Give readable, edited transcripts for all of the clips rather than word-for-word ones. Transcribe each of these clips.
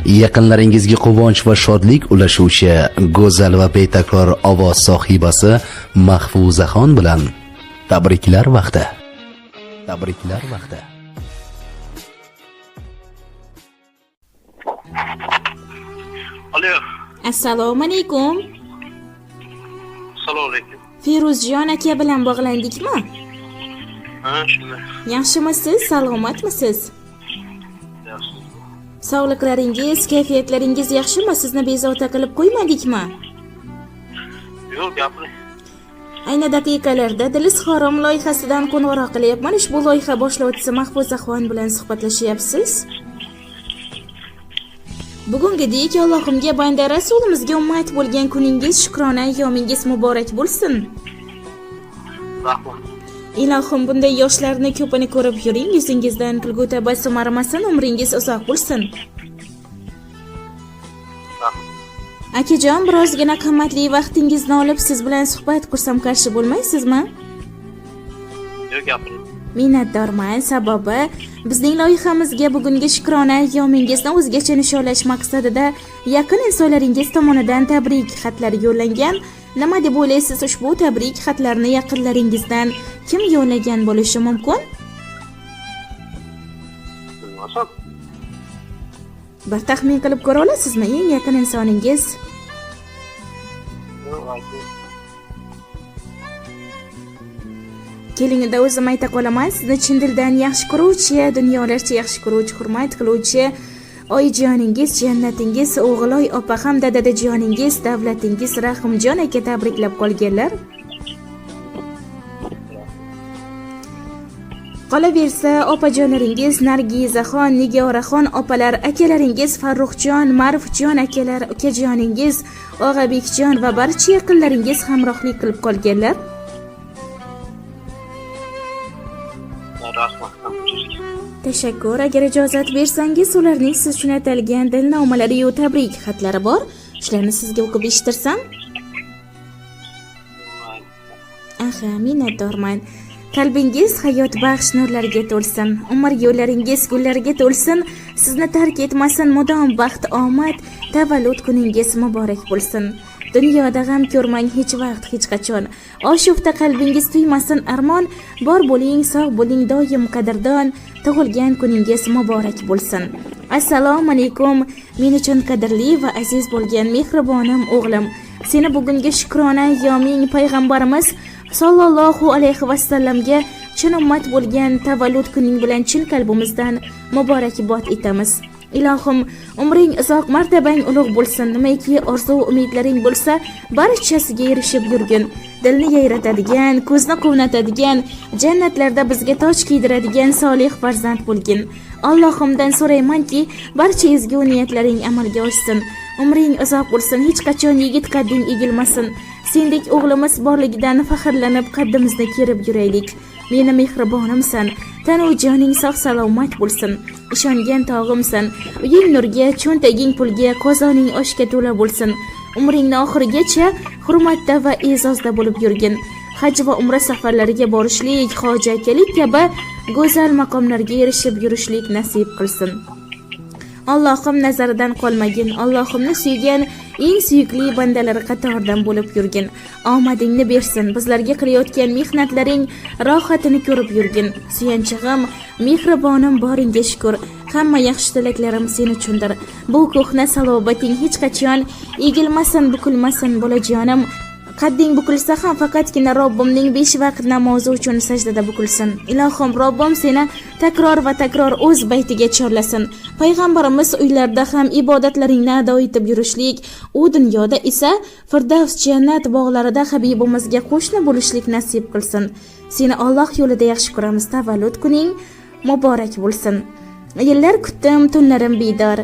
Yaqinlaringizga quvonch va shodlik ulashuvchi go'zal va betakror ovoz sohibasi Mahfuzaxon bilan tabriklar vaqti. Tabriklar vaqti. Alo. Assalomu alaykum. Assalomu alaykum. Firuzjon aka bilan bog'landikmi? Ha, shunday. Yaxshimisiz? Salomatmisiz? Yaxshi. Sog'liqlaringiz, kayfiyatlaringiz yaxshimi? Sizni bezovta qilib qo'ymadikmi? Yo'q, gapiring. Ayni daqiqalarda Dilis Xorom loyihasidan qo'ng'iroq qilyapman. Ushbu loyiha boshlovchisi Mahfuzaxon bilan suhbatlashyapsiz. Bugungidek Allohimga banda rasulimizga ummat bo'lgan kuningiz, shukrona ayyomingiz muborak bo'lsin. Rahmat. Ilohim bunday yoshlarni ko'pini ko'rib yuring, yuzingizdan kulgu tabassum arimasin, umringiz uzoq bo'lsin. Akajon, birozgina qimmatli vaqtingizni olib siz bilan suhbat qursam qarshi bo'lmaysizmi? Yo'q, gapiring. Minnatdorman. Sababi bizning loyihamizga bugungi shukrona ayyomingizni o'zgacha nishonlash maqsadida yaqin insonlaringiz tomonidan tabrik xatlari yo'llangan. Nima deb o'ylaysiz, ushbu tabrik xatlarini yaqinlaringizdan kim yo'llagan bo'lishi mumkin? Bilmasam. Bir taxmin qilib ko'ra olasizmi, eng yaqin insoningiz? Yo'q, ayting. Kelingda o'zim ayta qolaman, sizni chin dildan yaxshi ko'ruvchi, dunyolarcha yaxshi ko'ruvchi, hurmat qiluvchi oyijoningiz, jannatingiz, o'g'iloy opa hamda dadajoningiz, davlatingiz Rahimjon aka tabriklab qolganlar. Qolaversa, opajonlaringiz Nargizaxon, Nigoraxon opalar, akalaringiz Farruxjon, Marufjon akalar, ukajoningiz Og'abekjon va barcha yaqinlaringiz hamrohlik qilib qolganlar. Rahmat. Tashakkur. Agar ijozat bersangiz, ularning siz uchun atalgan dilnomalari va tabrik xatlari bor. Shularni sizga o'qib eshittirsam? Aha, minnatdorman. Qalbingiz hayot baxsh nurlarga to'lsin. Umr yo'llaringiz gullarga to'lsin. Sizni tark etmasin. Mudom baxt, omad, tavallud kuningiz muborak bo'lsin. Dunyoda g'am ko'rmang hech vaqt, hech qachon. Oshufta qalbingiz tuymasin armon. Bor bo'ling, sog' bo'ling, doim qadrdon. Tug'ilgan kuningiz muborak bo'lsin. Assalomu alaykum. Men uchun qadrli va aziz bo'lgan mehribonim o'g'lim. Seni bugungi shukrona ayyoming payg'ambarimiz sallallohu alayhi vasallamga chin ummat bo'lgan tavallud kuning bilan chin qalbimizdan muborakbod etamiz. Ilohim, umring uzoq, martabang ulug' bo'lsin. Nimaiki orzu umidlaring bo'lsa, barchasiga erishib yurgin. Dilni yayratadigan, ko'zni quvnatadigan, jannatlarda bizga toj kiydiradigan solih farzand bo'lgin. Allohimdan so'raymanki, barcha ezgu niyatlaring amalga oshsin. Umring uzoq bo'lsin, hech qachon yigit qadding egilmasin. Sendek o'g'limiz borligidan faxrlanib qaddimizni kerib yuraylik. Meni mehribonimsan, tanu joning sog' salomat bo'lsin. Ishongan tog'imsan. Uying nurga, cho'ntaging pulga, qozoning oshga to'la bo'lsin. Umringni oxirigacha hurmatda va e'zozda bo'lib yurgin. Haj va umra safarlariga borishlik, hoji akalik kabi go'zal maqomlarga erishib yurishlik nasib qilsin. Allohim nazaridan qolmagin. Allohimni suygan eng suyukli bandalari qatoridan bo'lib yurgin. Omadingni bersin. Bizlarga qilayotgan mehnatlaring rohatini ko'rib yurgin. Suyanchig'im, mehribonim boringga shukr. Hamma yaxshi tilaklarim sen uchundir. Bu ko'hna salobating hech qachon egilmasin, bukilmasin bolajonim. Qadding bukilsa ham faqatgina Robbimning 5 vaqt namozi uchun sajdada bukilsin. Ilohim, Robbim seni takror va takror o'z baytiga chorlasin. Payg'ambarimiz uylarda ham ibodatlaringni ado etib yurishlik, u dunyoda esa Firdavs jannat bog'larida Habibimizga qo'shni bo'lishlik nasib qilsin. Seni Alloh yo'lida yaxshi ko'ramiz. Tavallud kuning muborak bo'lsin. Yillar kutdim, tunlarim bedor.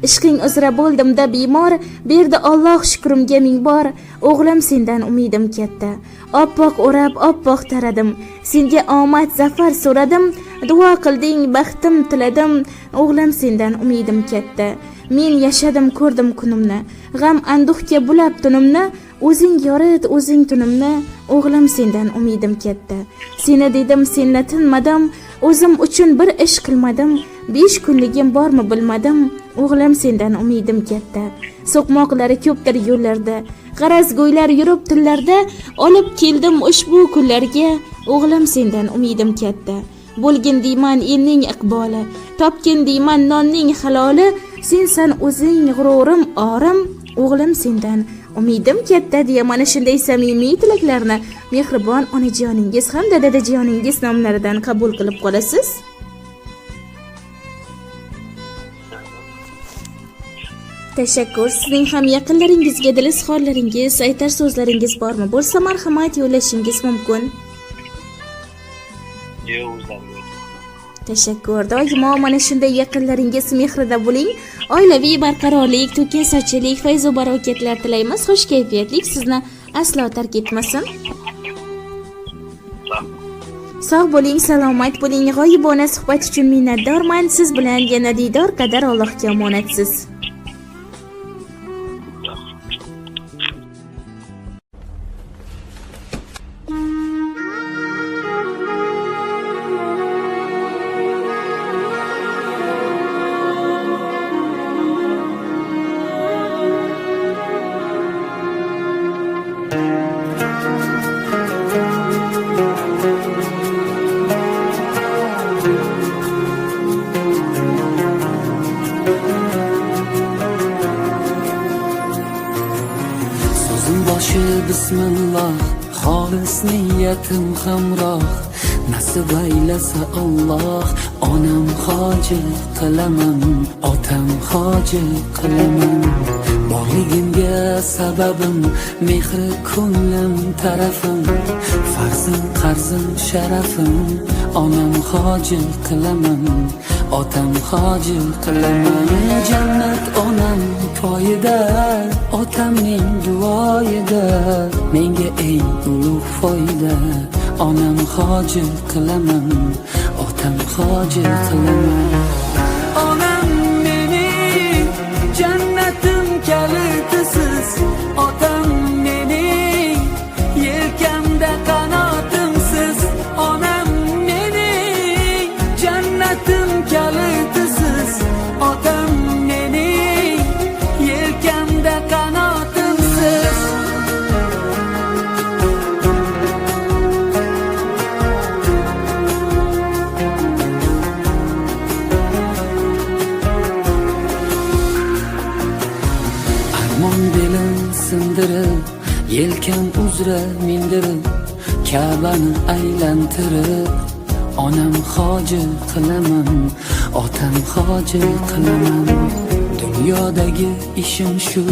Ishqing uzra bo'ldimda bemor, berdi Alloh shukrimga ming bor. O'g'lim sendan umidim katta. Oppoq o'rab, oppoq taradim. Senga omad, zafar so'radim. Duo qilding, baxtim tiladim. O'g'lim sendan umidim katta. Men yashadim, ko'rdim kunimni. G'am anduhga bulab tunimni. O'zing yorit, o'zing tunimni. O'g'lim sendan umidim katta. Seni dedim, senla tinmadim. O'zim uchun bir ish qilmadim. 5 kunligim bormi bilmadim, o'g'lim sendan umidim katta. So'qmoqlari ko'pdir yo'llarda, g'arazgo'ylar yurib tillarda, olib keldim ushbu kunlarga, o'g'lim sendan umidim katta. Bo'lgin deyman elning iqboli, topgin deyman nonning haloli, sensan o'zing g'ururim, orim, o'g'lim sendan umidim katta deya mana shunday samimiy tilaklarni mehribon onajoningiz hamda dadajoningiz nomlaridan qabul qilib qolasiz. Tashakkur. Sizning ham yaqinlaringizga dil izhorlaringiz, aytar so'zlaringiz bormi? Bo'lsa marhamat yo'llashingiz mumkin. Yo'q, o'zlariga. Tashakkur. Doimo mana shunday yaqinlaringiz mehrida bo'ling. Oilaviy barqarorlik, to'kin sochilik, fayz va barokatlar tilaymiz. Xush kayfiyatlik sizni aslo tark etmasin. Sog' bo'ling, salomat bo'ling. G'oyibona suhbat uchun minnatdorman. Siz bilan yana diydor qadar Allohga omonatsiz. Bismillah, xolis niyatim hamroh, nasib aylasa Alloh, onam hoji qilaman, otam hoji qilaman. Borligimga sababim, mehri ko'nglim tarafim, farzim qarzim sharafim, onam hoji qilaman, otam hoji qilaman. Jannat onam poyida, otamning duoyida, menga eng ulug' foyda. Onam hoji qilaman, otam hoji qilaman. Onam mening jannatim kalitisiz, otam mening yelkamda qanotimsiz. Onam mening jannatim kalitisiz, otam mening yelkamda qanotimsiz. Armon belim sindirib, yelkam uzra mindirib, Ka'bani aylantirib, onam hoji qilaman, otam hoji qilaman. Dunyodagi ishim shu,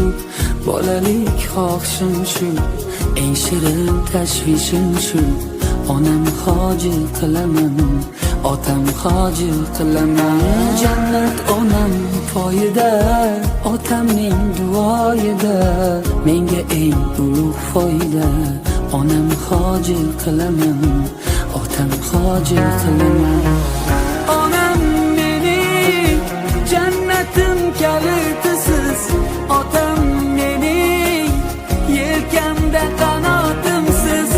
bolalik xohishim shu, eng shirin tashvishim shu. Onam hoji qilaman, otam hoji qilaman. Jannat onam poyida, otamning duoyida, menga eng ulug' foyda. Onam hoji qilaman, otam hoji qilaman. Onam mening jannatim kalitisiz, otam mening yelkamda qanotimsiz.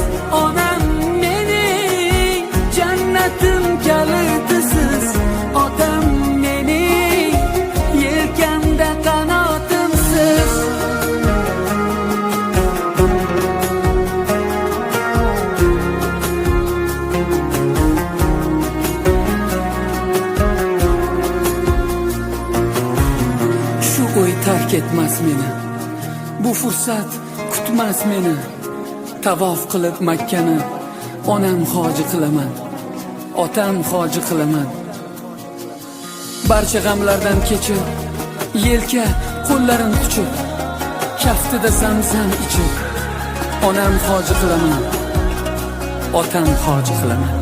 Onam mening jannatim kalitisiz, otam mening yelkamda qanotimsiz. Shu o'y tark etmas meni, bu fursat kutmas meni. Tavof qilib Makkani, onam hoji qilaman, otam hoji qilaman. Barcha g'amlardan kechib, yelka qo'llarim quchib, kaftida zamzam ichib, onam hoji qilaman, otam hoji qilaman.